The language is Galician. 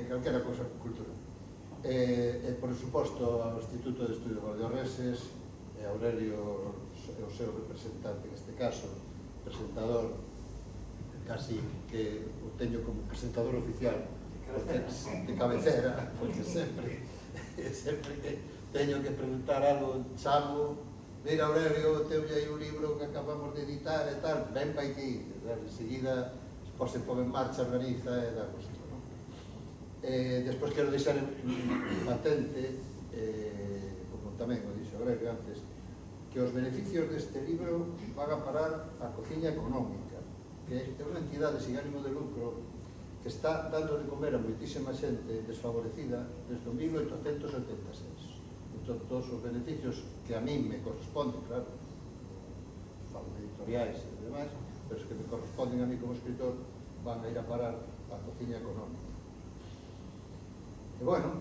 calquera cousa cultural. E, por suposto, ao Instituto de Estudios Valdeorreses, e Aurelio é o seu representante neste caso, presentador, casi que o teño como presentador oficial de cabecera, porque sempre que teño que preguntar algo, chamo, mira Aurelio, teulle aí un libro que acabamos de editar e tal, ven pa aquí, enseguida se pon en marcha, organiza e dá gusto. Despois quero deixar patente, como tamén o dixo Aurelio antes, que os beneficios deste libro van a parar a Cociña Económica, que é unha entidade sin ánimo de lucro que está dando de comer a moitísima xente desfavorecida desde o 1886. Entón, todos os beneficios que a min me corresponden, claro, falo de editoriais e demais, pero os que me corresponden a mí como escritor van a ir a parar a Cociña Económica. E bueno,